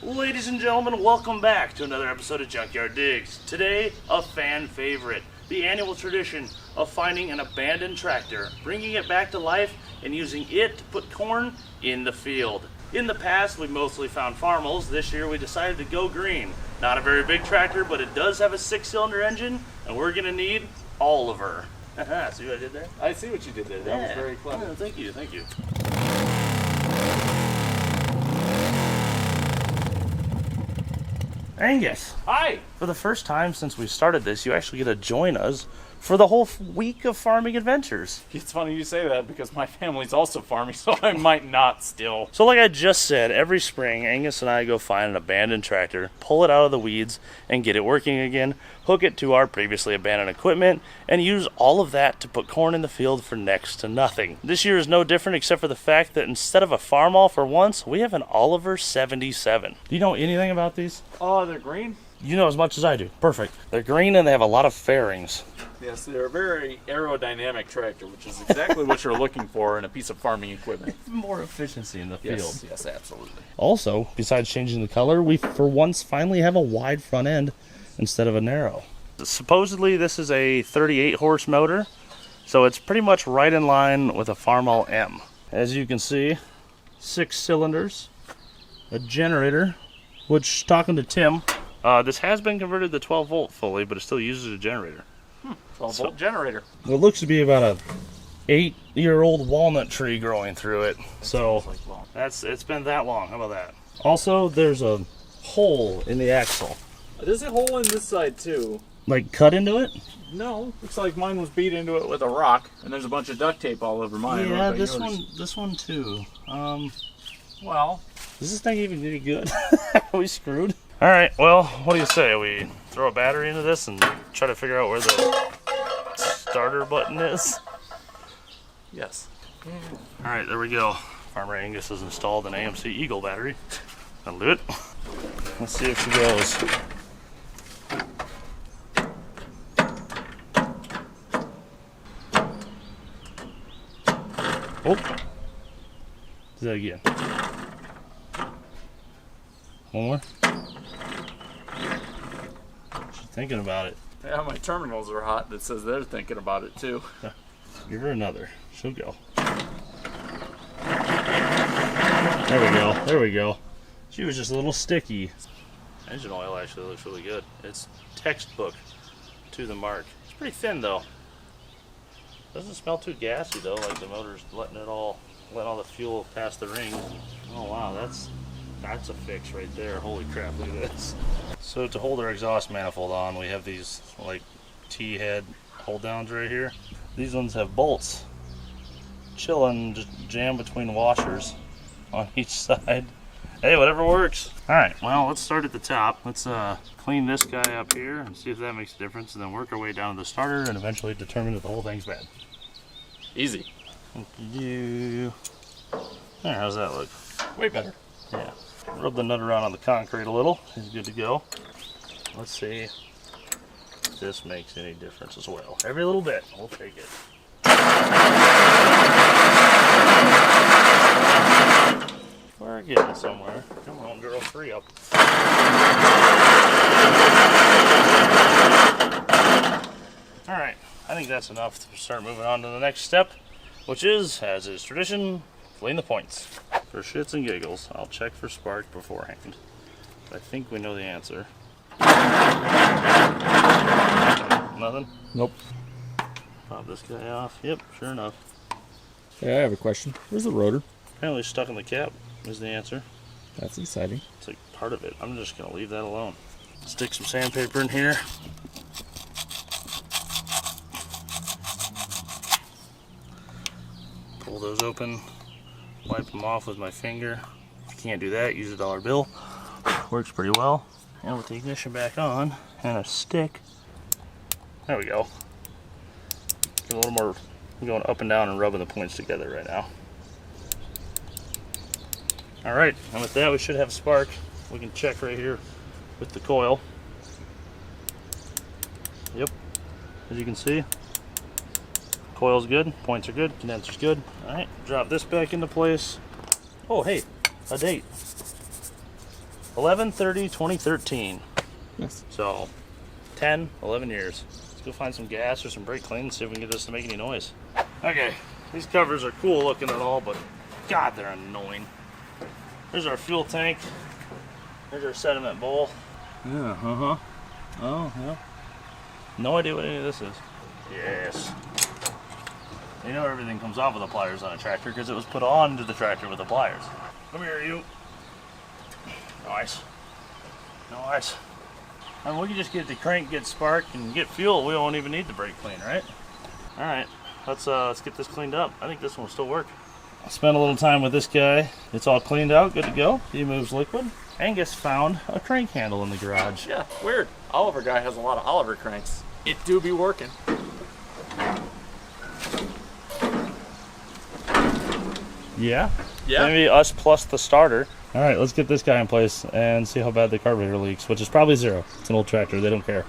Ladies and gentlemen, welcome back to another episode of Junkyard Digs. Today, a fan favorite, the annual tradition of finding an abandoned tractor, bringing it back to life, and using it to put corn in the field. In the past, we mostly found farmals. This year, we decided to go green. Not a very big tractor, but it does have a 6-cylinder engine, and we're going to need Oliver. See what I did there? I see what you did there. That was very clever. Oh, thank you, thank you. Angus. Hi! For the first time since we started this, you actually get to join us for the whole week of farming adventures. It's funny you say that because my family's also farming, so I might not still. So like I just said, every spring, Angus and I go find an abandoned tractor, pull it out of the weeds, and get it working again, hook it to our previously abandoned equipment, and use all of that to put corn in the field for next to nothing. This year is no different except for the fact that instead of a farmall for once, we have an Oliver 77. Do you know anything about these? Oh, they're green? You know as much as I do. Perfect. They're green and they have a lot of fairings. Yes, they're a very aerodynamic tractor, which is exactly what you're looking for in a piece of farming equipment. More efficiency in the field. Yes, absolutely. Also, besides changing the color, we for once finally have a wide front end instead of a narrow. Supposedly this is a 38 horse motor, so it's pretty much right in line with a Farmall M. As you can see, 6 cylinders, a generator, which, talking to Tim, this has been converted to 12 volt fully, but it still uses a generator. 12 volt generator. It looks to be about a 8-year-old walnut tree growing through it. So it's been that long. How about that? Also, there's a hole in the axle. There's a hole in this side too. Like cut into it? No, looks like mine was beat into it with a rock, and there's a bunch of duct tape all over mine. Yeah, this one too. Well, is this thing even any good? Are we screwed? All right. Well, what do you say? We throw a battery into this and try to figure out where the starter button is? yes. All right, there we go. Farmer Angus has installed an AMC Eagle battery. That'll do it. Let's see if she goes. Oh. Do that again. One more. She's thinking about it. Yeah, my terminals are hot. That says they're thinking about it too. Give her another. She'll go. There we go. There we go. She was just a little sticky. Engine oil actually looks really good. It's textbook to the mark. It's pretty thin though. Doesn't smell too gassy though, like the motor's letting all the fuel pass the rings. Oh wow, that's a fix right there. Holy crap, look at this. So to hold our exhaust manifold on, we have these like T-head hold downs right here. These ones have bolts chilling, just jammed between washers on each side. Hey, whatever works. All right, well, let's start at the top. Let's clean this guy up here and see if that makes a difference, and then work our way down to the starter and eventually determine if the whole thing's bad. Easy. Thank you. There, how's that look? Way better. Yeah. Rub the nut around on the concrete a little. He's good to go. Let's see if this makes any difference as well. Every little bit, we'll take it. We're getting somewhere. Come on, girl, hurry up. Alright, I think that's enough to start moving on to the next step, which is, as is tradition, clean the points. For shits and giggles, I'll check for spark beforehand. I think we know the answer. Nothing? Nope. Pop this guy off. Yep, sure enough. Hey, I have a question. Where's the rotor? Apparently stuck in the cap is the answer. That's exciting. It's like part of it. I'm just going to leave that alone. Stick some sandpaper in here. Pull those open. Wipe them off with my finger. If you can't do that, use a dollar bill. Works pretty well. And with the ignition back on and a stick. There we go. Get a little more. I'm going up and down and rubbing the points together right now. Alright, and with that we should have a spark. We can check right here with the coil. Yep, as you can see, coil's good, points are good, condenser's good. Alright, drop this back into place. Oh hey, a date. 11/30/2013. Nice. So 10, 11 years. Let's go find some gas or some brake clean and see if we can get this to make any noise. Okay, these covers are cool looking and all, but God, they're annoying. There's our fuel tank. There's our sediment bowl. Yeah, Oh, yeah. No idea what any of this is. Yes. You know everything comes off with the pliers on a tractor because it was put onto the tractor with the pliers. Come here, you. Nice. Nice. And we can just get the crank, get spark, and get fuel. We won't even need the brake clean, right? All right. Let's get this cleaned up. I think this one will still work. I spent a little time with this guy. It's all cleaned out, good to go. He moves liquid. Angus found a crank handle in the garage. Yeah, weird. Oliver guy has a lot of Oliver cranks. It do be working. Yeah? Yeah. Maybe us plus the starter. All right, let's get this guy in place and see how bad the carburetor leaks, which is probably 0. It's an old tractor. They don't care.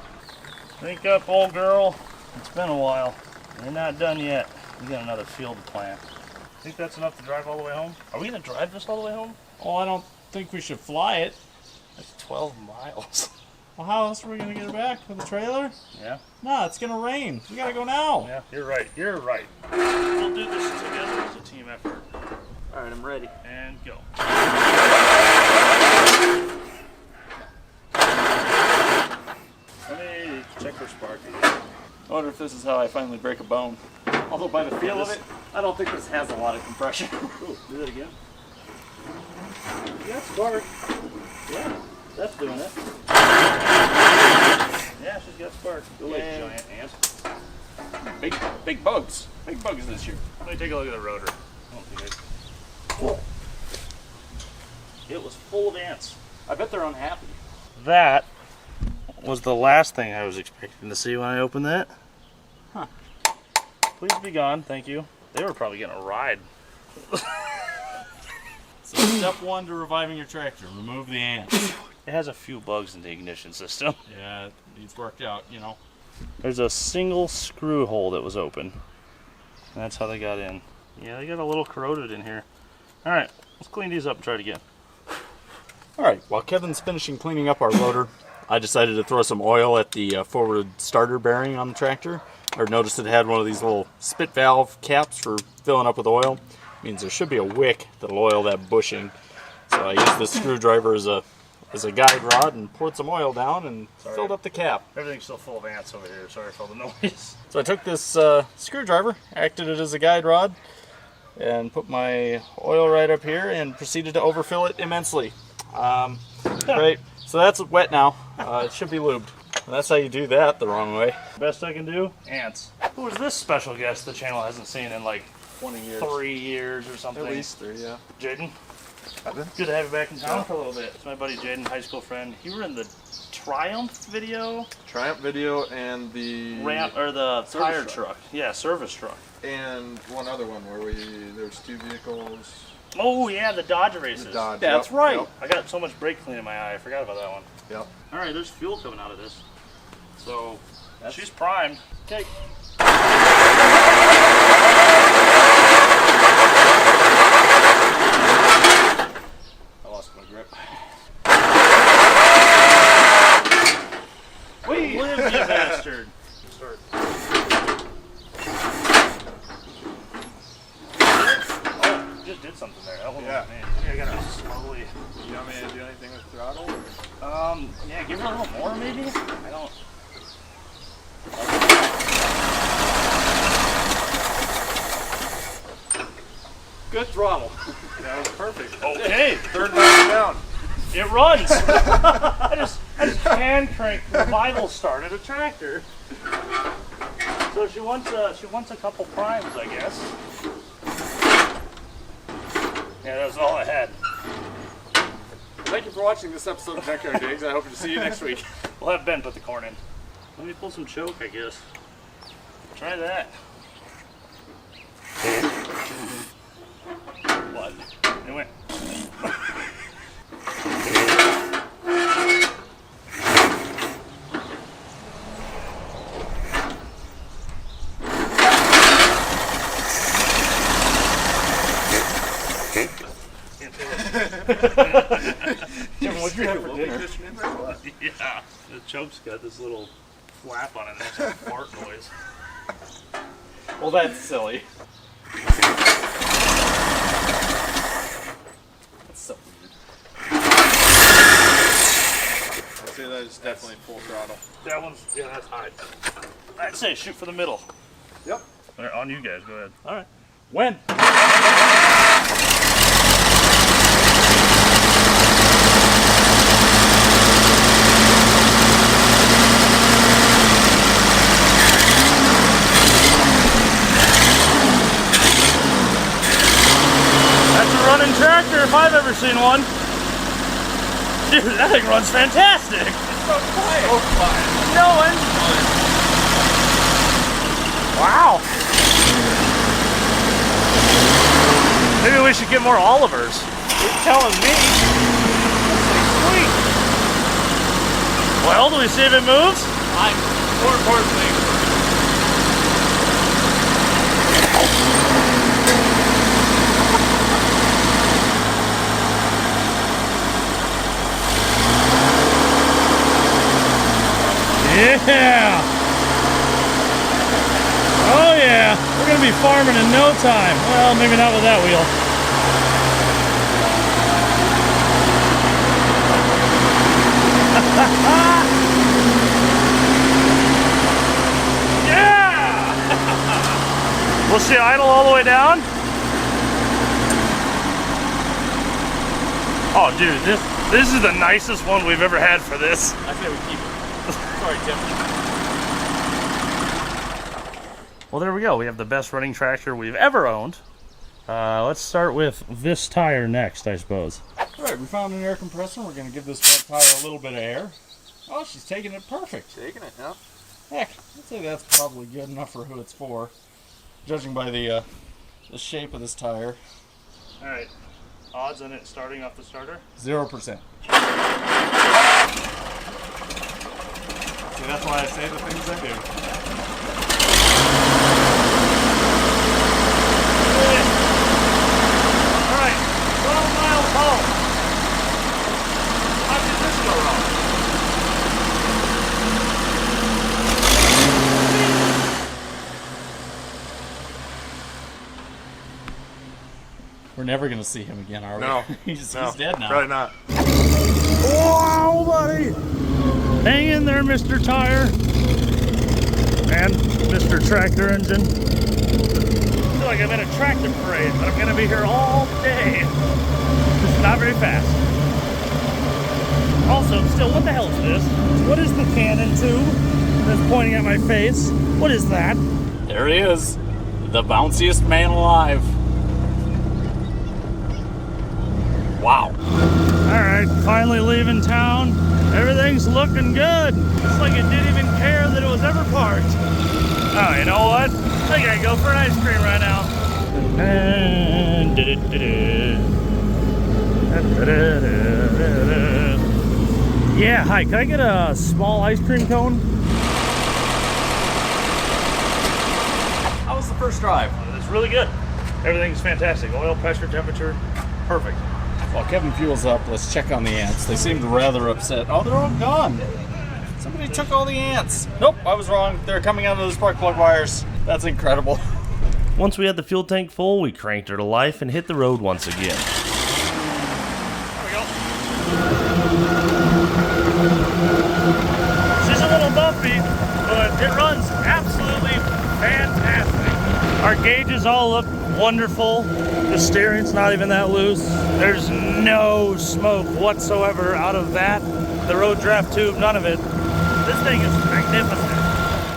Wake up, old girl. It's been a while. You're not done yet. We got another field to plant. Think that's enough to drive all the way home? Are we going to drive this all the way home? Oh, I don't think we should fly it. That's 12 miles. Well, how else are we going to get it back? With the trailer? Yeah? No, it's going to rain. We got to go now. Yeah, you're right. You're right. We'll do this together as a team effort. All right, I'm ready. And go. Let me check for spark again. I wonder if this is how I finally break a bone. Although by the feel of it, I don't think this has a lot of compression. Ooh, do that again. Yeah, spark. Yeah, that's doing it. Yeah, she's got spark. Go away, giant ant. Big bugs. Big bugs this year. Let me take a look at the rotor. I don't think it was full of ants. I bet they're unhappy. That was the last thing I was expecting to see when I opened that. Huh. Please be gone, thank you. They were probably getting a ride. So step 1 to reviving your tractor, remove the ants. It has a few bugs in the ignition system. Yeah, it needs worked out, you know. There's a single screw hole that was open. And that's how they got in. Yeah, they got a little corroded in here. Alright, let's clean these up and try it again. Alright, while Kevin's finishing cleaning up our rotor, I decided to throw some oil at the forward starter bearing on the tractor. I noticed it had one of these little spit valve caps for filling up with oil. Means there should be a wick that'll oil that bushing. So I used this screwdriver as a guide rod and poured some oil down and filled up the cap. Everything's still full of ants over here. Sorry for all the noise. So I took this screwdriver, acted it as a guide rod, and put my oil right up here and proceeded to overfill it immensely. Right, so that's wet now. It should be lubed. And that's how you do that the wrong way. Best I can do, ants. Who is this special guest the channel hasn't seen in like 20 years. 3 years or something? At least 3, yeah. Jaden? Good to have you back in town for a little bit. It's my buddy Jaden, high school friend. You were in the Triumph video? Triumph video and the Ramp, or the tire truck. Yeah, service truck. and one other one where there's 2 vehicles. Oh yeah, the Dodge races. The Dodge. That's Yep, right. Yep, I got so much brake clean in my eye, I forgot about that one. yep. Alright, there's fuel coming out of this. So, she's primed. Okay. I lost my grip. Live, you bastard. Start. Oh, just did something there. That one Yeah. was me. I gotta slowly. You want me to do anything with throttle? Yeah, give her a little more maybe? I don't. Good throttle. That was perfect. Okay, Third one down. it runs. I just hand cranked revival started a tractor. So she wants a couple primes, I guess. Yeah, that was all I had. Thank you for watching this episode of Junkyard Digs. I hope to see you next week. We'll have Ben put the corn in. Let me pull some choke, I guess. Try that. What? It went. Kevin, what'd you do? for dinner. Yeah, the choke's got this little flap on it that makes a fart noise. Well, that's silly. That's so weird. I'd say that is definitely full throttle. That one's, yeah, that's high. I'd say shoot for the middle. Yep. All right, on you guys, go ahead. All right. When? That's a running tractor if I've ever seen one. Dude, that thing runs fantastic. It's so quiet. So quiet. No one. Wow. Maybe we should get more Olivers. You're telling me. Sweet. Well, do we see if it moves? More importantly. Yeah! Oh yeah! We're gonna be farming in no time. Well, maybe not with that wheel. Yeah! We'll see idle all the way down. Oh dude, this is the nicest one we've ever had for this. I say we keep it. Sorry, Tim. Well, there we go. We have the best running tractor we've ever owned. Let's start with this tire next, I suppose. All right, we found an air compressor. We're going to give this front tire a little bit of air. Oh, she's taking it perfect. Taking it, yeah. Heck, I'd say that's probably good enough for who it's for, judging by the shape of this tire. All right. Odds on it starting off the starter? 0%. See, that's why I say the things I do. All right, 12 miles home. How did this go wrong? We're never going to see him again, are we? No. he's No, dead now. Probably not. Wow, buddy! Hang in there, Mr. Tire. And Mr. Tractor Engine. I feel like I'm in a tractor parade, but I'm gonna be here all day. This is not very fast. Also, still, what the hell is this? What is the cannon tube that's pointing at my face? What is that? There he is, the bounciest man alive. Wow. Alright, finally leaving town. Everything's looking good. It's like it didn't even care that it was ever parked. Oh, you know what? I gotta go for an ice cream right now. Yeah, hi, can I get a small ice cream cone? How was the first drive? It's really good. Everything's fantastic. Oil, pressure, temperature, perfect. While Kevin fuels up, let's check on the ants. They seemed rather upset. Oh, they're all gone. Somebody took all the ants. Nope, I was wrong. They're coming out of those spark plug wires. That's incredible. Once we had the fuel tank full, we cranked her to life and hit the road once again. There we go. She's a little bumpy, but it runs absolutely fantastic. Our gauges all look wonderful. The steering's not even that loose. There's no smoke whatsoever out of that. The road draft tube, none of it. This thing is magnificent.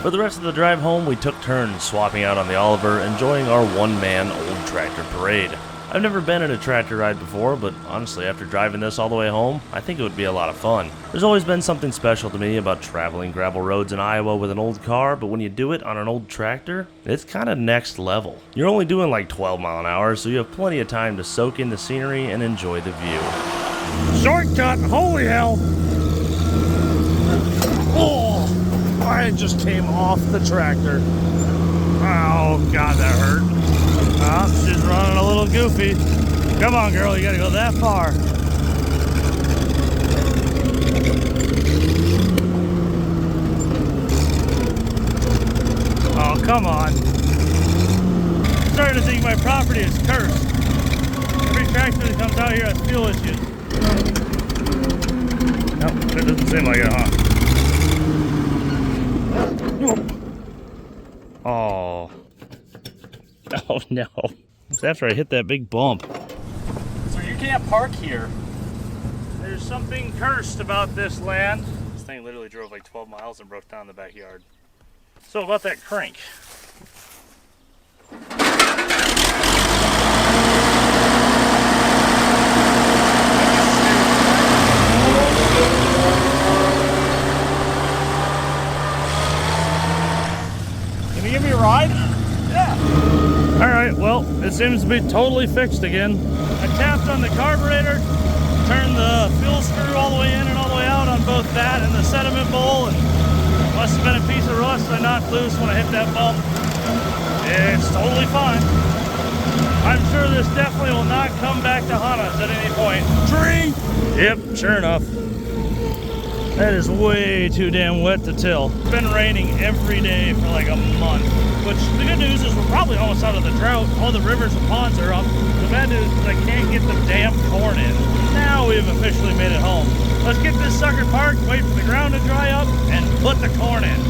For the rest of the drive home, we took turns swapping out on the Oliver, enjoying our one-man old tractor parade. I've never been in a tractor ride before, but honestly, after driving this all the way home, I think it would be a lot of fun. There's always been something special to me about traveling gravel roads in Iowa with an old car, but when you do it on an old tractor, it's kind of next level. You're only doing like 12 mile an hour, so you have plenty of time to soak in the scenery and enjoy the view. Shortcut, holy hell! Oh, I just came off the tractor. Oh God, that hurt. Oh, she's running a little goofy. Come on, girl, you gotta go that far. come on. I'm starting to think my property is cursed. Every tractor that comes out here has fuel issues. Nope, it doesn't seem like it, huh? Oh. Oh no. It's after I hit that big bump. So you can't park here. There's something cursed about this land. This thing literally drove like 12 miles and broke down in the backyard. So about that crank. Can you give me a ride? Yeah. Alright, well, it seems to be totally fixed again. I tapped on the carburetor, turned the fuel screw all the way in and all the way out on both that and the sediment bowl, and must have been a piece of rust I knocked loose when I hit that bump. It's totally fine. I'm sure this definitely will not come back to haunt us at any point. Tree! Yep, sure enough. That is way too damn wet to till. It's been raining every day for like a month. Which, the good news is we're probably almost out of the drought. All the rivers and ponds are up. The bad news is I can't get the damn corn in. Now we've officially made it home. Let's get this sucker parked, wait for the ground to dry up, and put the corn in.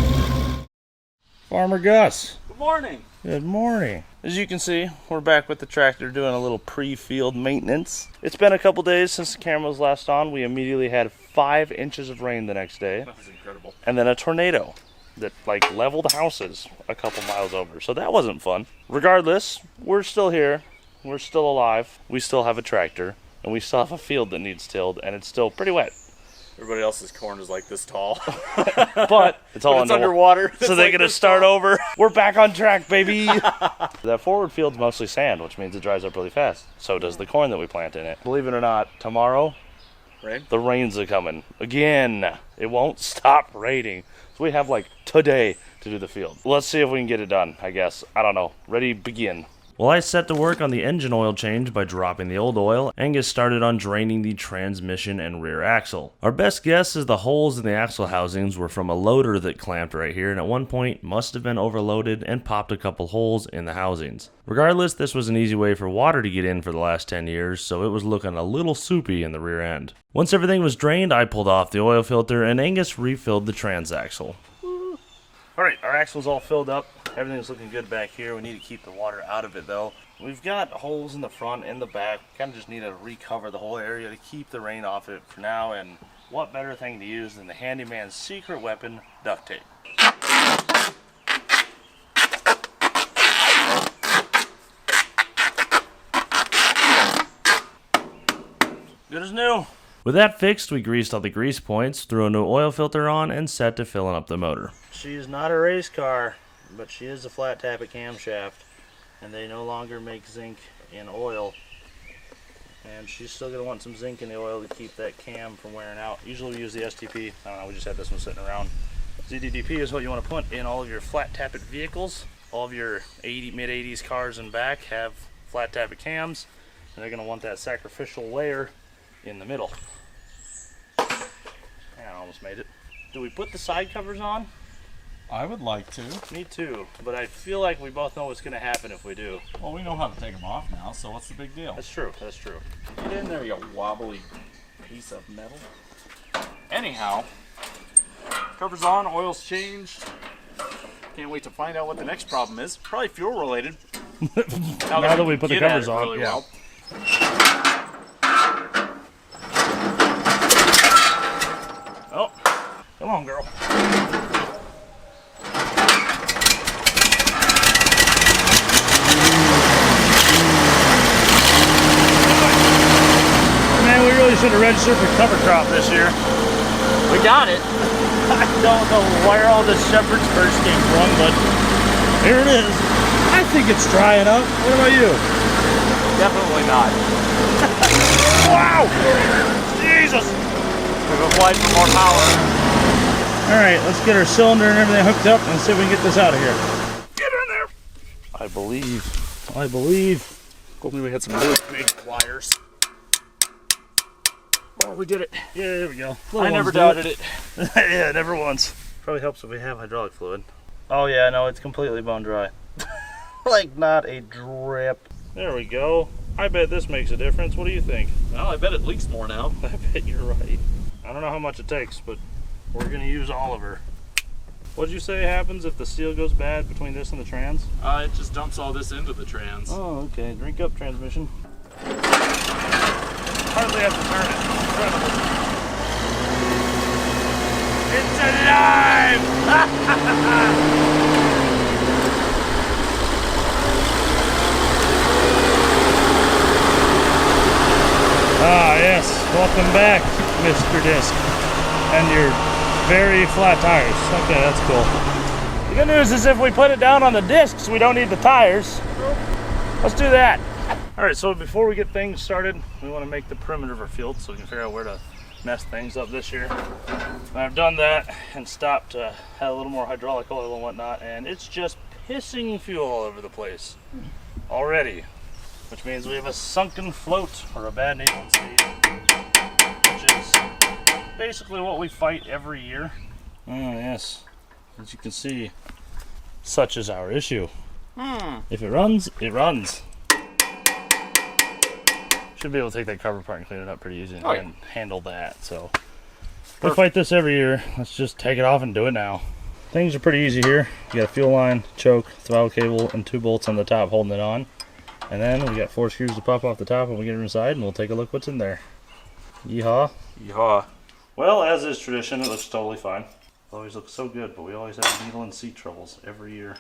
Farmer Gus. Good morning. Good morning. As you can see, we're back with the tractor doing a little pre-field maintenance. It's been a couple days since the camera was last on. We immediately had 5 inches of rain the next day. That was incredible. And then a tornado that like leveled houses a couple miles over. So that wasn't fun. Regardless, we're still here. We're still alive. We still have a tractor. And we still have a field that needs tilled. And it's still pretty wet. Everybody else's corn is like this tall. But it's all underwater. So they're going to start over. We're back on track, baby. That forward field's mostly sand, which means it dries up really fast. So does the corn that we plant in it. Believe it or not, tomorrow, the rains are coming. Again, it won't stop raining. So we have like today to do the field. Let's see if we can get it done, I guess. I don't know. Ready, begin. Well, I set to work on the engine oil change by dropping the old oil and get started on draining the transmission and rear axle. Our best guess is the holes in the axle housings were from a loader that clamped right here and at one point must have been overloaded and popped a couple holes in the housings. Regardless, this was an easy way for water to get in for the last 10 years, so it was looking a little soupy in the rear end. Once everything was drained, I pulled off the oil filter and Angus refilled the transaxle. Alright, our axle's all filled up. Everything's looking good back here. We need to keep the water out of it though. We've got holes in the front and the back. Kind of just need to recover the whole area to keep the rain off it for now. And what better thing to use than the handyman's secret weapon, duct tape. Good as new. With that fixed, we greased all the grease points, threw a new oil filter on, and set to filling up the motor. She's not a race car, but she is a flat tappet camshaft, and they no longer make zinc in oil. And she's still going to want some zinc in the oil to keep that cam from wearing out. Usually we use the STP. I don't know, we just had this one sitting around. ZDDP is what you want to put in all of your flat tappet vehicles. All of your mid-80s cars and back have flat tappet cams, and they're going to want that sacrificial layer in the middle. I almost made it. Do we put the side covers on? I would like to. Me too, but I feel like we both know what's going to happen if we do. Well, we know how to take them off now, so what's the big deal? That's true, that's true. Get in there, you wobbly piece of metal. Anyhow, cover's on, oil's changed. Can't wait to find out what the next problem is. Probably fuel related. now that we put the covers on, really yeah. Well. Oh, come on, girl. Man, we really should have registered for cover crop this year. We got it. I don't know where all this shepherd's purse came from, but here it is. I think it's dry enough. What about you? Definitely not. Wow! Jesus! We've applied for more power. Alright, let's get our cylinder and everything hooked up and see if we can get this out of here. Get in there! I believe. Hopefully we had some really big pliers. Oh, we did it. Yeah, there we go. I never doubted it. Yeah, never once. Probably helps if we have hydraulic fluid. Oh yeah, no, it's completely bone dry. Like not a drip. There we go. I bet this makes a difference. What do you think? Well, I bet it leaks more now. I bet you're right. I don't know how much it takes, but we're gonna use Oliver. What'd you say happens if the seal goes bad between this and the trans? It just dumps all this into the trans. Oh, okay. Drink up, transmission. Hardly have to turn it. Incredible. It's alive! Ah, yes. Welcome back, Mr. Disc. And your very flat tires. Okay, that's cool. The good news is if we put it down on the discs, we don't need the tires. Let's do that. All right, so before we get things started, we want to make the perimeter of our field so we can figure out where to mess things up this year. And I've done that and stopped, had a little more hydraulic oil and whatnot, and it's just pissing fuel all over the place already, which means we have a sunken float or a bad needle seat, which is basically what we fight every year. Oh yes, as you can see, such is our issue. If it runs, it runs. Should be able to take that carburetor apart and clean it up pretty easy and handle that. So we fight this every year. Let's just take it off and do it now. Things are pretty easy here. You got a fuel line, choke, throttle cable, and 2 bolts on the top holding it on. And then we got 4 screws to pop off the top when we get inside, and we'll take a look what's in there. Yeehaw. Yeehaw. Well, as is tradition, it looks totally fine. It always looks so good, but we always have needle and seat troubles every year.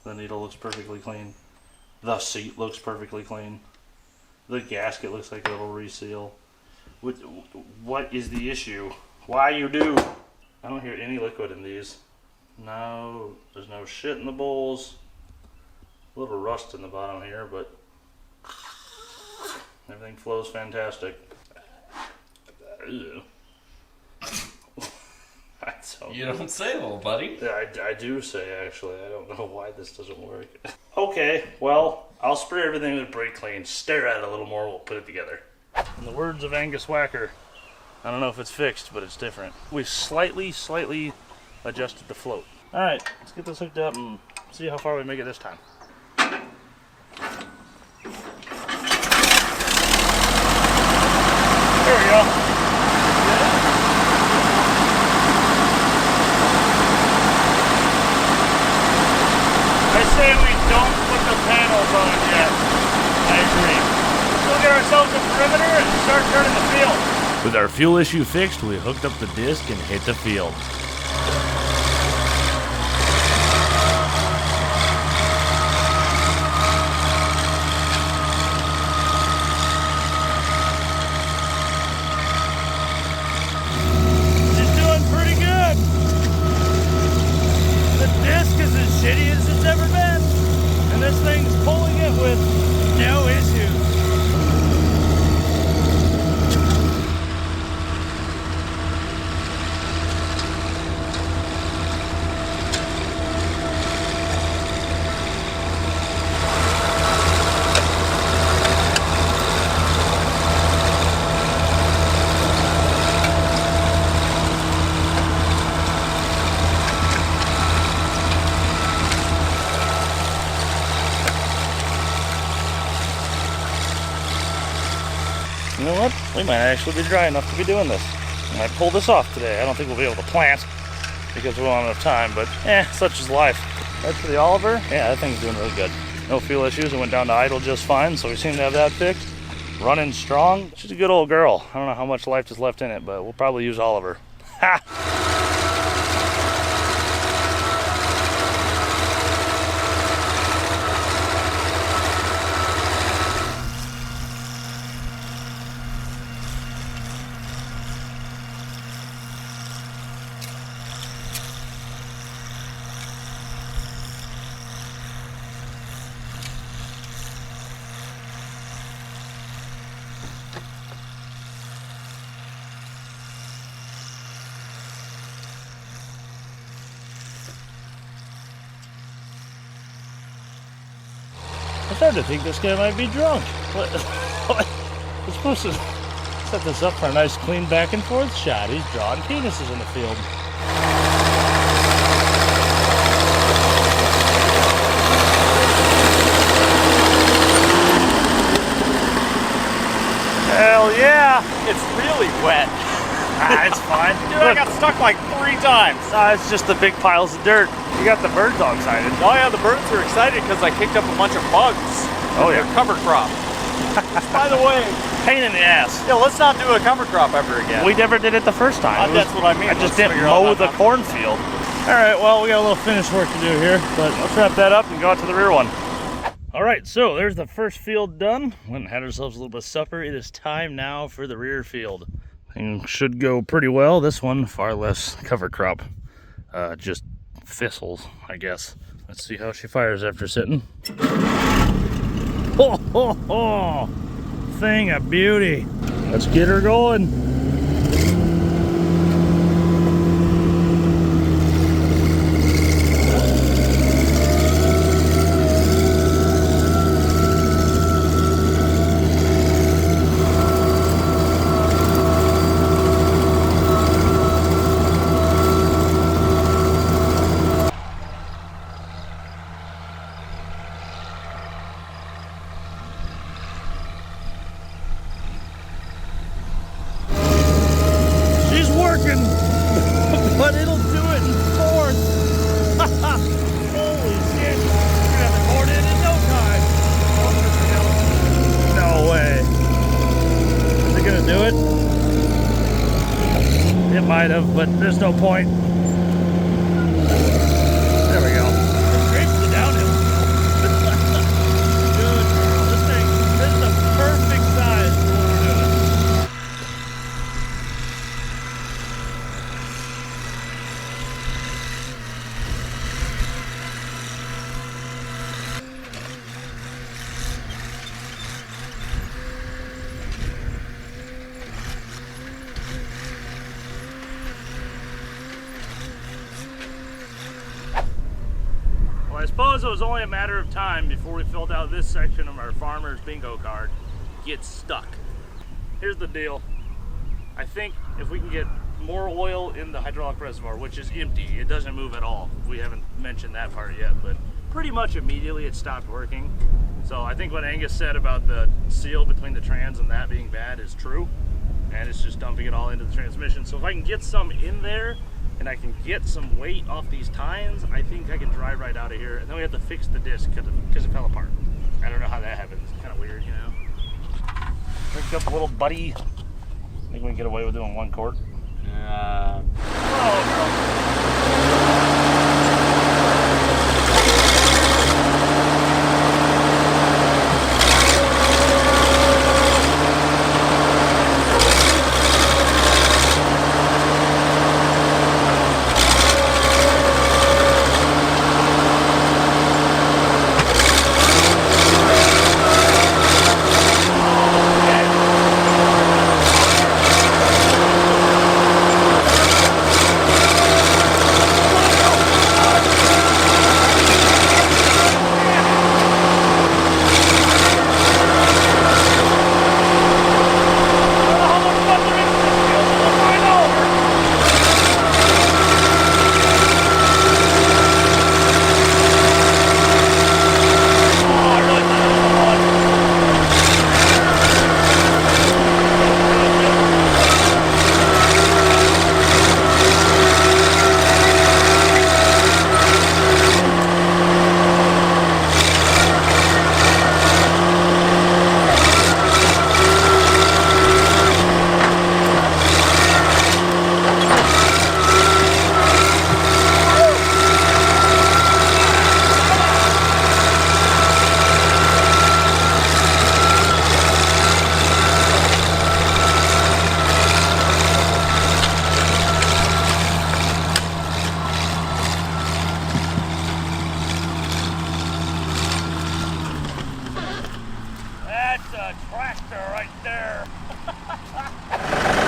The needle looks perfectly clean. The seat looks perfectly clean. The gasket looks like a little reseal. What is the issue? Why you do? I don't hear any liquid in these. No, there's no shit in the bowls. A little rust in the bottom here, but everything flows fantastic. Ew. You don't say, little buddy. I do say, actually. I don't know why this doesn't work. Okay, well, I'll spray everything with brake clean, stare at it a little more, we'll put it together. In the words of Angus Wacker, I don't know if it's fixed, but it's different. We've slightly adjusted the float. Alright, let's get this hooked up and see how far we make it this time. There we go. I say we don't put the panels on yet. I agree. We'll get ourselves a perimeter and start turning the field. With our fuel issue fixed, we hooked up the disc and hit the field. She's doing pretty good. The disc is as shitty as it's ever been, and this thing's pulling it with no issues. You know what? We might actually be dry enough to be doing this. I might pull this off today. I don't think we'll be able to plant because we won't have enough time, but such is life. As for the Oliver, yeah, that thing's doing really good. No fuel issues. It went down to idle just fine, so we seem to have that fixed. Running strong. She's a good old girl. I don't know how much life is left in it, but we'll probably use Oliver. Ha! I started to think this guy might be drunk. What? We're supposed to set this up for a nice clean back and forth shot. He's drawing penises in the field. Hell yeah! It's really wet. It's fine. Dude, I got stuck like 3 times. It's just the big piles of dirt. You got the birds all excited. Oh yeah, the birds are excited because I kicked up a bunch of bugs. Oh yeah. They're cover crop. By the way, Pain in the ass. yeah, let's not do a cover crop ever again. We never did it the first time. That's what I mean. I just Let's didn't figure out mow how the to- cornfield. All right, well, we got a little finish work to do here, but let's wrap that up and go out to the rear one. All right, so there's the first field done. Went and had ourselves a little bit of supper. It is time now for the rear field. Things should go pretty well. This one, far less cover crop. Just thistles, I guess. Let's see how she fires after sitting. Ho, ho, ho. Thing of beauty. Let's get her going. But it'll do it in fourth. Holy shit. We're gonna have the corn in no time. No way. Is it gonna do it? It might have, but there's no point. There we go. Scrapes the downhill. Good girl. This is the perfect size for what we're doing. Well, I suppose it was only a matter of time before we filled out this section of our farmer's bingo card. Get stuck. Here's the deal. I think if we can get more oil in the hydraulic reservoir, which is empty, it doesn't move at all. We haven't mentioned that part yet, but pretty much immediately it stopped working. So I think what Angus said about the seal between the trans and that being bad is true. And it's just dumping it all into the transmission. So if I can get some in there, and I can get some weight off these tines, I think I can drive right out of here. And then we have to fix the disc because it fell apart. I don't know how that happened. It's kind of weird, you know. Picked up a little buddy. I think we can get away with doing 1 quart.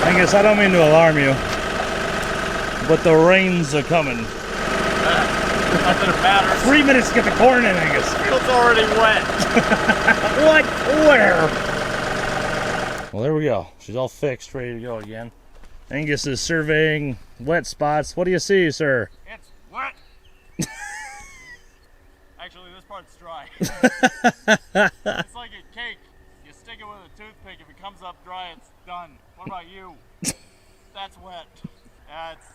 Angus, I don't mean to alarm you, but the rains are coming. Not that it matters. 3 minutes to get the corn in, Angus. It's already wet. What? Where? Well, there we go. She's all fixed, ready to go again. Angus is surveying wet spots. What do you see, sir? It's wet. Actually, this part's dry. It's like a cake. You stick it with a toothpick. If it comes up dry, it's done. What about you? That's wet. It's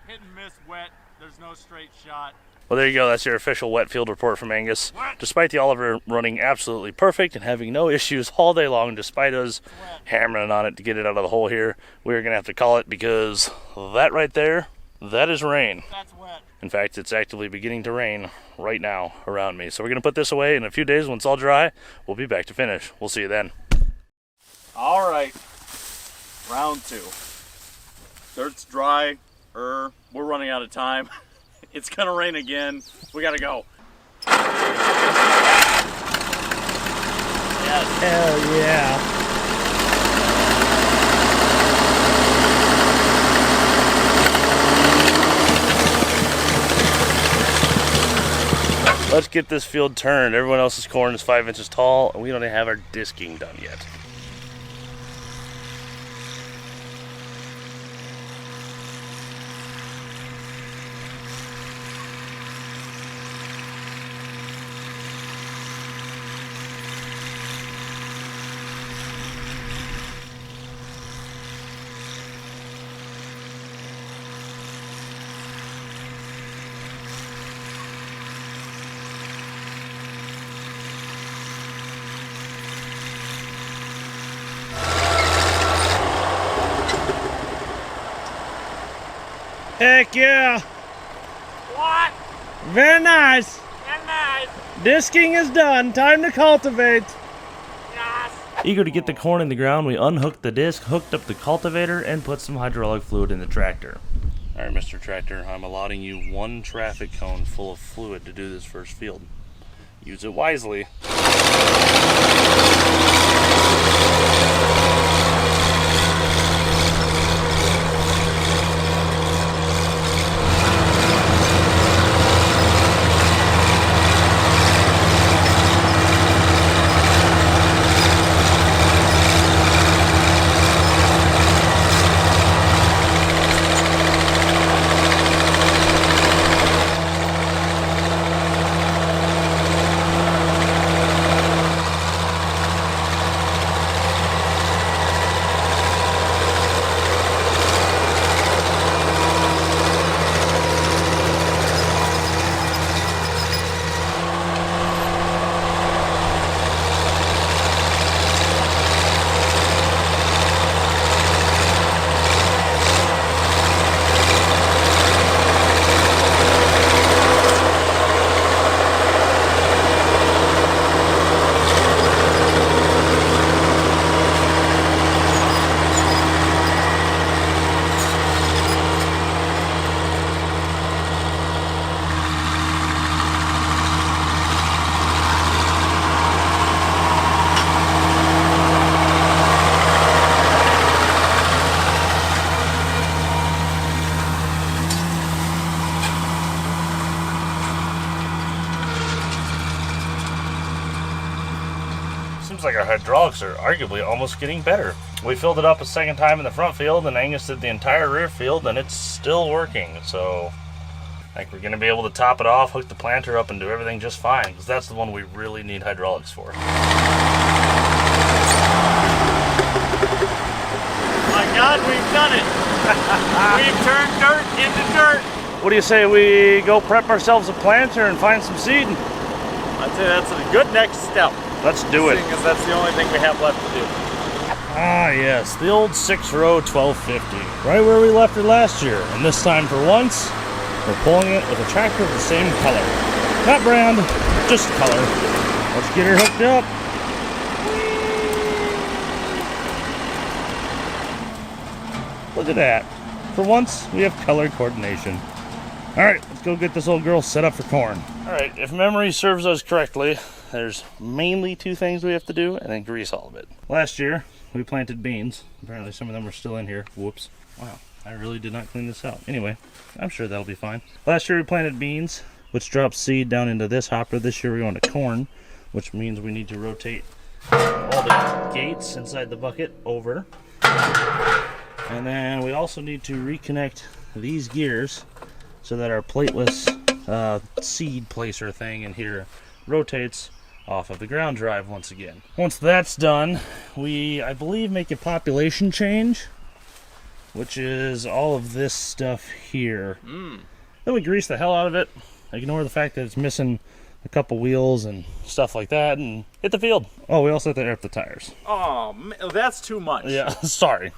hit and miss wet. There's no straight shot. Well, there you go. That's your official wet field report from Angus. Wet. Despite the Oliver running absolutely perfect and having no issues all day long, despite us hammering on it to get it out of the hole here, we're going to have to call it because that right there, that is rain. That's wet. In fact, it's actively beginning to rain right now around me. So we're going to put this away. In a few days, when it's all dry, we'll be back to finish. We'll see you then. All right. Round 2. Dirt's dry. We're running out of time. It's gonna rain again. We gotta go. Yes. Hell yeah. Let's get this field turned. Everyone else's corn is 5 inches tall, and we don't even have our disking done yet. Heck yeah! What? Very nice! Very nice. Disking is done. Time to cultivate. Yes. Eager to get the corn in the ground, we unhooked the disc, hooked up the cultivator, and put some hydraulic fluid in the tractor. Alright, Mr. Tractor, I'm allotting you 1 traffic cone full of fluid to do this first field. Use it wisely. Seems like our hydraulics are arguably almost getting better. We filled it up a second time in the front field, and Angus did the entire rear field, and it's still working. So I think we're going to be able to top it off, hook the planter up, and do everything just fine, because that's the one we really need hydraulics for. My God, we've done it. We've turned dirt into dirt. What do you say we go prep ourselves a planter and find some seed? I'd say that's a good next step. Let's do it. Because that's the only thing we have left to do. Ah yes, the old 6-row 1250. Right where we left it last year. And this time for once, we're pulling it with a tractor of the same color. Not brand, just color. Let's get her hooked up. Look at that. For once, we have color coordination. Alright, let's go get this old girl set up for corn. Alright, if memory serves us correctly, there's mainly 2 things we have to do, and then grease all of it. Last year, we planted beans. Apparently some of them are still in here. Whoops. Wow, I really did not clean this out. Anyway, I'm sure that'll be fine. Last year we planted beans, which dropped seed down into this hopper. This year we're going to corn, which means we need to rotate all the gates inside the bucket over. And then we also need to reconnect these gears so that our plateless seed placer thing in here rotates off of the ground drive once again. Once that's done, we, I believe, make a population change, which is all of this stuff here. Then we grease the hell out of it, ignore the fact that it's missing a couple wheels and stuff like that, and hit the field. Oh, we also have to air up the tires. Oh, man, that's too much. Yeah, sorry.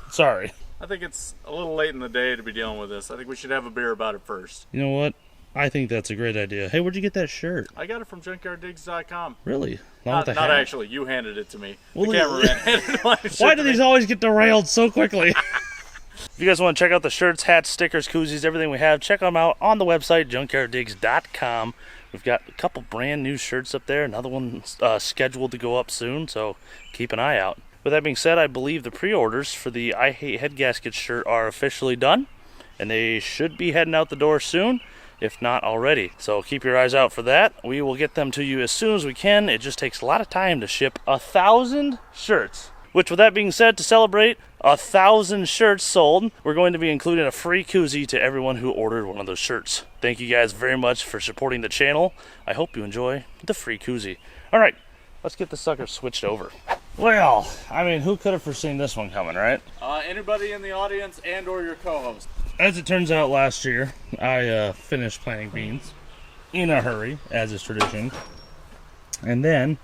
I think it's a little late in the day to be dealing with this. I think we should have a beer about it first. You know what? I think that's a great idea. Hey, where'd you get that shirt? I got it from junkyarddigs.com. Really? Not actually. You handed it to me. The cameraman handed my shirt. Why do these always get derailed so quickly? If you guys want to check out the shirts, hats, stickers, koozies, everything we have, check them out on the website, junkyarddigs.com. We've got a couple brand new shirts up there. Another one scheduled to go up soon, so keep an eye out. With that being said, I believe the pre-orders for the I Hate Head Gaskets shirt are officially done, and they should be heading out the door soon, if not already. So keep your eyes out for that. We will get them to you as soon as we can. It just takes a lot of time to ship 1,000 shirts. Which, with that being said, to celebrate 1,000 shirts sold, we're going to be including a free koozie to everyone who ordered one of those shirts. Thank you guys very much for supporting the channel. I hope you enjoy the free koozie. All right, let's get the sucker switched over. Well, I mean, who could have foreseen this one coming, right? Anybody in the audience and or your co-host. As it turns out, last year, I finished planting beans in a hurry, as is tradition. And then,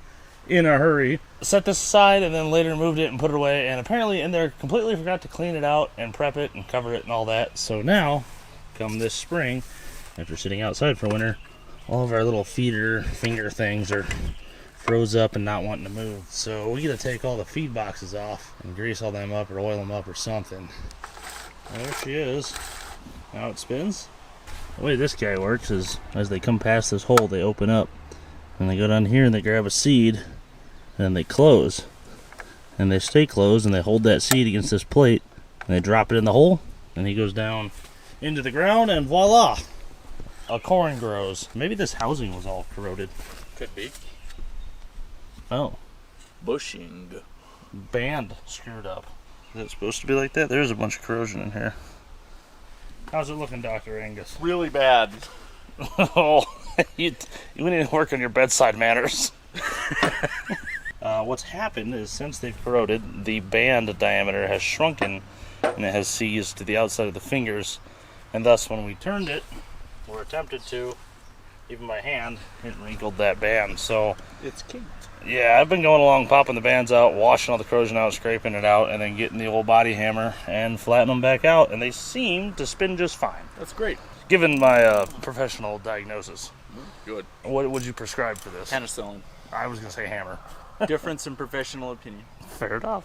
in a hurry, set this aside and then later moved it and put it away. And apparently in there, completely forgot to clean it out and prep it and cover it and all that. So now, come this spring, after sitting outside for winter, all of our little feeder finger things are froze up and not wanting to move. So we gotta take all the feed boxes off and grease all them up or oil them up or something. There she is. Now it spins. The way this guy works is as they come past this hole, they open up and they go down here and they grab a seed and then they close. And they stay closed and they hold that seed against this plate and they drop it in the hole and he goes down into the ground and voila! A corn grows. Maybe this housing was all corroded. Could be. Oh. Bushing. Band screwed up. Is it supposed to be like that? There's a bunch of corrosion in here. How's it looking, Dr. Angus? Really bad. Oh, you need to work on your bedside manners. What's happened is since they've corroded, the band diameter has shrunken and it has seized to the outside of the fingers. And thus, when we turned it, or attempted to, even by hand, it wrinkled that band. So It's kinked. yeah, I've been going along, popping the bands out, washing all the corrosion out, scraping it out, and then getting the old body hammer and flattening them back out, and they seem to spin just fine. That's great. Given my professional diagnosis. Good. What would you prescribe for this? Penicillin. I was going to say hammer. Difference in professional opinion. Fair enough.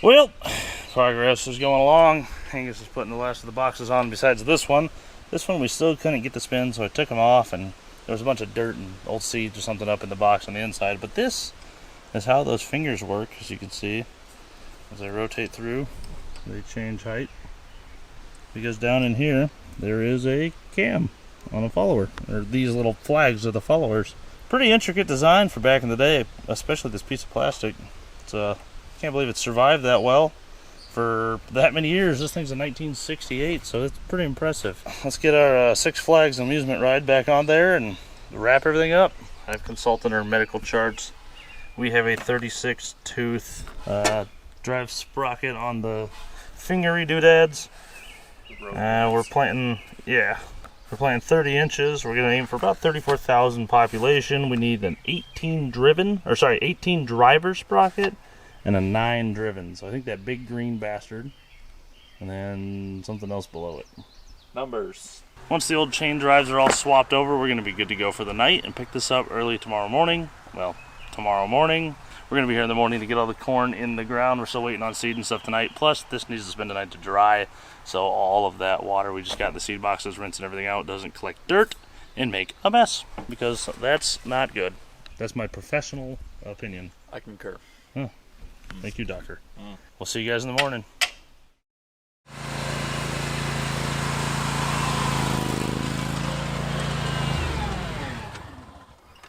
Well, progress is going along. Angus is putting the last of the boxes on besides this one. This one we still couldn't get to spin, so I took them off, and there was a bunch of dirt and old seeds or something up in the box on the inside. But this is how those fingers work, as you can see. As I rotate through, they change height. Because down in here, there is a cam on a follower. Or these little flags are the followers. Pretty intricate design for back in the day, especially this piece of plastic. It's can't believe it survived that well for that many years. This thing's a 1968, so it's pretty impressive. Let's get our Six Flags amusement ride back on there and wrap everything up. I've consulted our medical charts. We have a 36 tooth drive sprocket on the fingery doodads. We're planting 30 inches. We're gonna aim for about 34,000 population. We need an 18 driver sprocket and a 9 driven. So I think that big green bastard, and then something else below it. Numbers. Once the old chain drives are all swapped over, we're gonna be good to go for the night and pick this up early tomorrow morning. Well, tomorrow morning. We're gonna be here in the morning to get all the corn in the ground. We're still waiting on seed and stuff tonight. Plus, this needs to spend the night to dry. So all of that water we just got in the seed boxes, rinsing everything out, doesn't collect dirt and make a mess, because that's not good. That's my professional opinion. I concur. Thank you, doctor. We'll see you guys in the morning.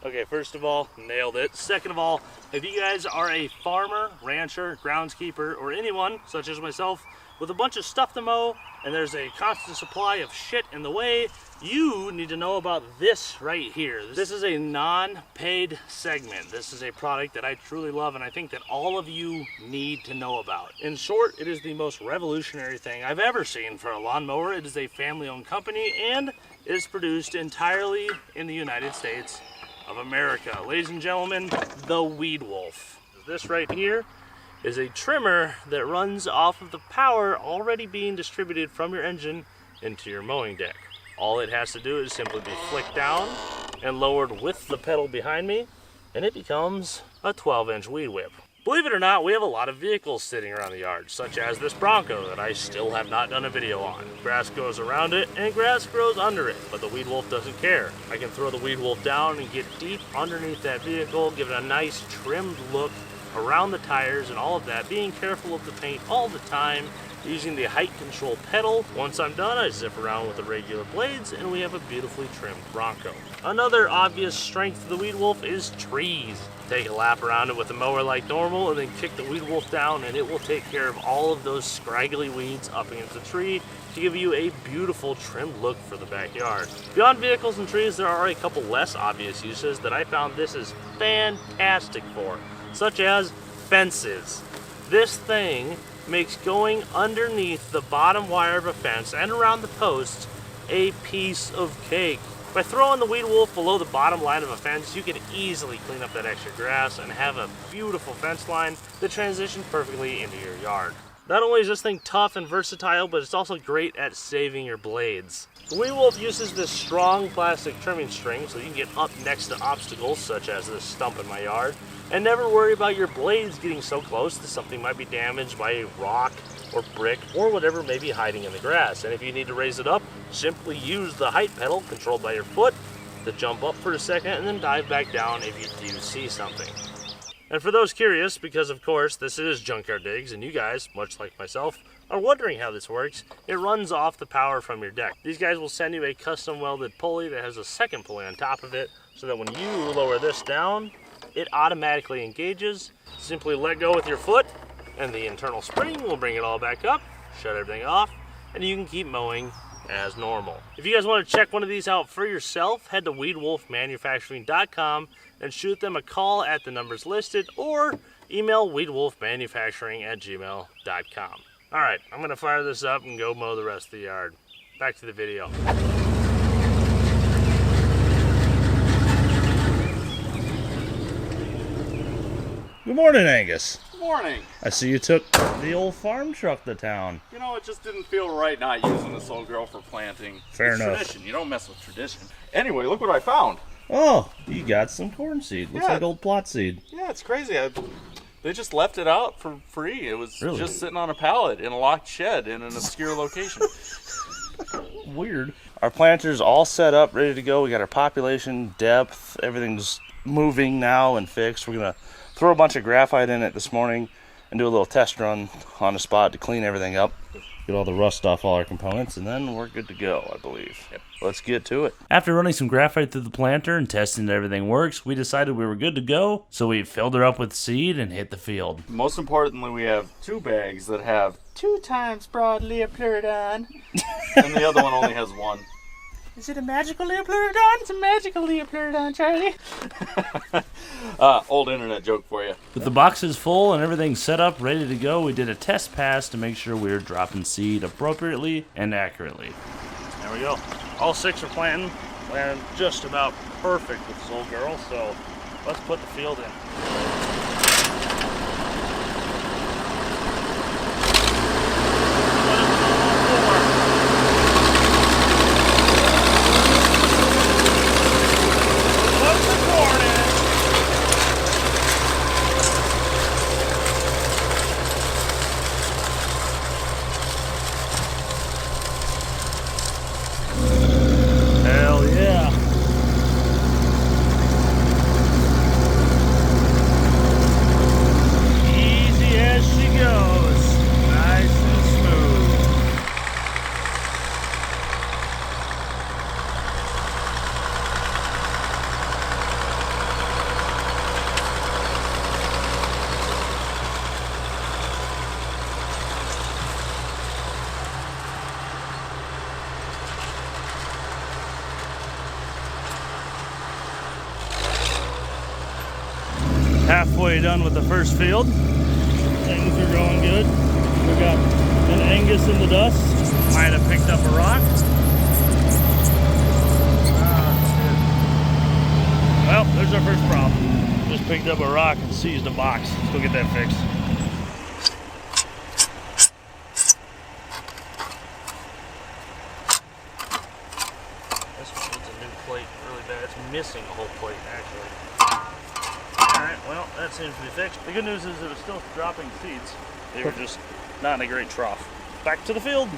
Okay, first of all, nailed it. Second of all, if you guys are a farmer, rancher, groundskeeper, or anyone, such as myself, with a bunch of stuff to mow and there's a constant supply of shit in the way, you need to know about this right here. This is a non-paid segment. This is a product that I truly love and I think that all of you need to know about. In short, it is the most revolutionary thing I've ever seen for a lawnmower. It is a family-owned company and it is produced entirely in the United States of America. Ladies and gentlemen, the Weed Wolf. This right here is a trimmer that runs off of the power already being distributed from your engine into your mowing deck. All it has to do is simply be flicked down and lowered with the pedal behind me, and it becomes a 12-inch weed whip. Believe it or not, we have a lot of vehicles sitting around the yard, such as this Bronco that I still have not done a video on. Grass grows around it and grass grows under it, but the Weed Wolf doesn't care. I can throw the Weed Wolf down and get deep underneath that vehicle, give it a nice trimmed look around the tires and all of that, being careful of the paint all the time, using the height control pedal. Once I'm done, I zip around with the regular blades and we have a beautifully trimmed Bronco. Another obvious strength of the Weed Wolf is trees. Take a lap around it with the mower like normal and then kick the Weed Wolf down and it will take care of all of those scraggly weeds up against the tree to give you a beautiful trimmed look for the backyard. Beyond vehicles and trees, there are a couple less obvious uses that I found this is fantastic for, such as fences. This thing makes going underneath the bottom wire of a fence and around the posts a piece of cake. By throwing the Weed Wolf below the bottom line of a fence, you can easily clean up that extra grass and have a beautiful fence line that transitions perfectly into your yard. Not only is this thing tough and versatile, but it's also great at saving your blades. The Weed Wolf uses this strong plastic trimming string so you can get up next to obstacles such as this stump in my yard and never worry about your blades getting so close that something might be damaged by a rock or brick or whatever may be hiding in the grass. And if you need to raise it up, simply use the height pedal controlled by your foot to jump up for a second and then dive back down if you do see something. And for those curious, because of course this is Junkyard Digs and you guys, much like myself, are wondering how this works, it runs off the power from your deck. These guys will send you a custom welded pulley that has a second pulley on top of it so that when you lower this down, it automatically engages. Simply let go with your foot and the internal spring will bring it all back up, shut everything off, and you can keep mowing as normal. If you guys want to check one of these out for yourself, head to weedwolfmanufacturing.com and shoot them a call at the numbers listed or email weedwolfmanufacturing@gmail.com. Alright, I'm going to fire this up and go mow the rest of the yard. Back to the video. Good morning, Angus. Good morning. I see you took the old farm truck to town. You know, it just didn't feel right not using this old girl for planting. Fair It's enough. Tradition. You don't mess with tradition. Anyway, look what I found. Oh, you got some corn seed. Looks Yeah. like old plot seed. Yeah, it's crazy. They just left it out for free. It was Really? just sitting on a pallet in a locked shed in an obscure location. Weird. Our planter's all set up, ready to go. We got our population, depth, everything's moving now and fixed. We're going to throw a bunch of graphite in it this morning and do a little test run on the spot to clean everything up, get all the rust off all our components, and then we're good to go, I believe. Yep. Let's get to it. After running some graphite through the planter and testing that everything works, we decided we were good to go, so we filled her up with seed and hit the field. Most importantly, we have 2 bags that have 2 times broadleopleurodon, and the other one only has 1. Is it a magical leopleurodon? It's a magical leopleurodon, Charlie. Old internet joke for you. With the boxes full and everything set up, ready to go, we did a test pass to make sure we were dropping seed appropriately and accurately. There we go. All 6 are planting. Planted just about perfect with this old girl, so let's put the field in. Hell yeah. Halfway done with the first field. Things are going good. We got an Angus in the dust. Might have picked up a rock. Well, there's our first problem. Just picked up a rock and seized a box. Let's go get that fixed. This one needs a new plate really bad. It's missing a whole plate, actually. Alright, well, that seems to be fixed. The good news is it was still dropping seeds. They were just not in a great trough. Back to the field.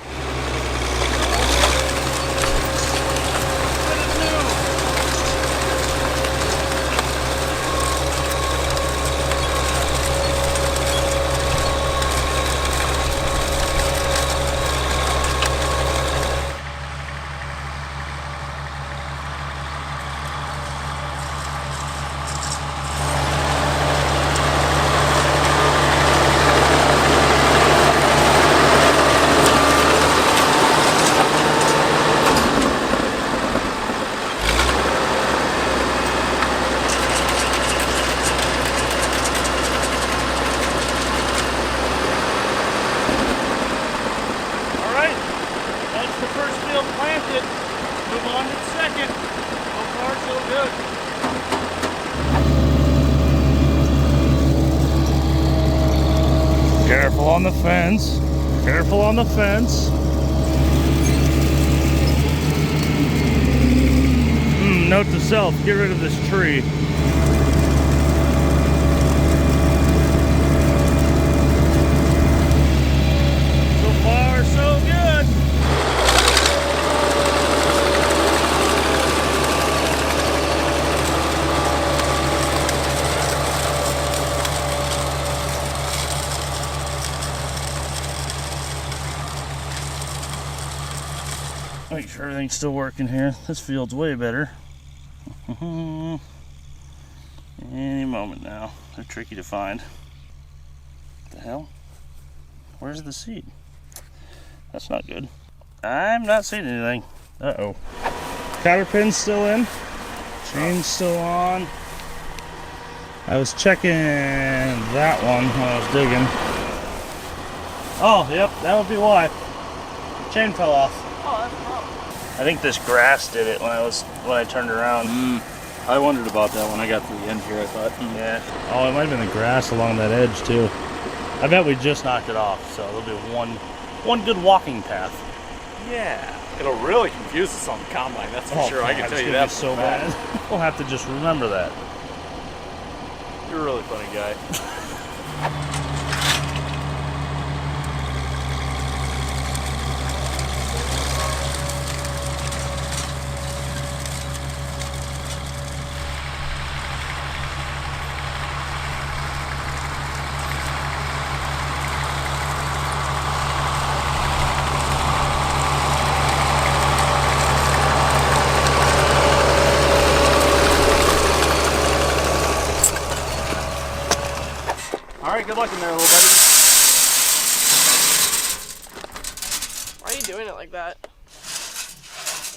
Careful on the fence. Careful on the fence. Note to self, get rid of this tree. So far, so good. Make sure everything's still working here. This field's way better. Any moment now. They're tricky to find. What the hell? Where's the seed? That's not good. I'm not seeing anything. Uh-oh. Cotter pin's still in. Chain's still on. I was checking that one when I was digging. Oh, yep, that would be why. Chain fell off. Oh, that's a problem. I think this grass did it when I turned around. I wondered about that when I got to the end here, I thought. Yeah. Oh, it might have been the grass along that edge too. I bet we just knocked it off, so there'll be one good walking path. Yeah. It'll really confuse us on the combine, that's for sure. I can tell you that. So bad. We'll have to just remember that. You're a really funny guy. Good luck in there, little buddy. Why are you doing it like that?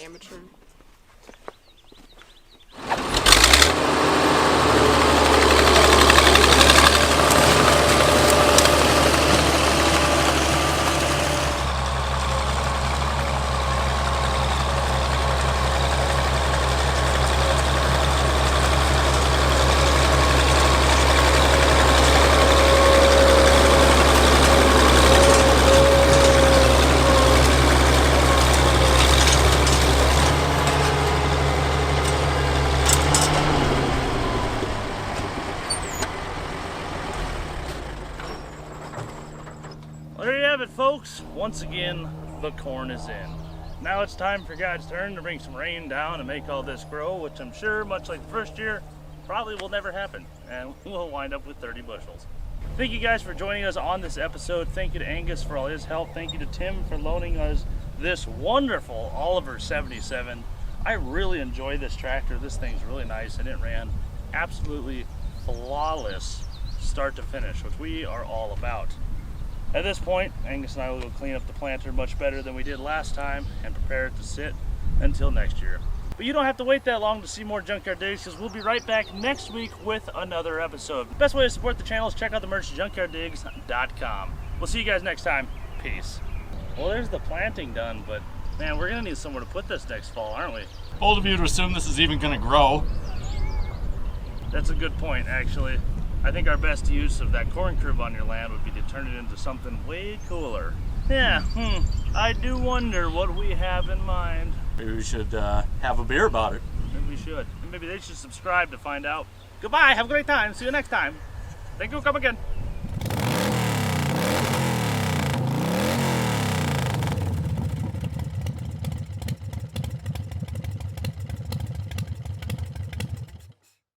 Amateur. There you have it, folks. Once again, the corn is in. Now it's time for God's turn to bring some rain down and make all this grow, which I'm sure, much like the first year, probably will never happen, and we'll wind up with 30 bushels. Thank you guys for joining us on this episode. Thank you to Angus for all his help. Thank you to Tim for loaning us this wonderful Oliver 77. I really enjoy this tractor. This thing's really nice, and it ran absolutely flawless start to finish, which we are all about. At this point, Angus and I will go clean up the planter much better than we did last time and prepare it to sit until next year. But you don't have to wait that long to see more Junkyard Digs, because we'll be right back next week with another episode. The best way to support the channel is check out the merch, junkyarddigs.com. We'll see you guys next time. Peace. Well, there's the planting done, but man, we're gonna need somewhere to put this next fall, aren't we? Bold of you to assume this is even going to grow. That's a good point, actually. I think our best use of that corn crib on your land would be to turn it into something way cooler. Yeah, I do wonder what we have in mind. Maybe we should have a beer about it. Maybe we should. And maybe they should subscribe to find out. Goodbye, have a great time. See you next time. Thank you, come again.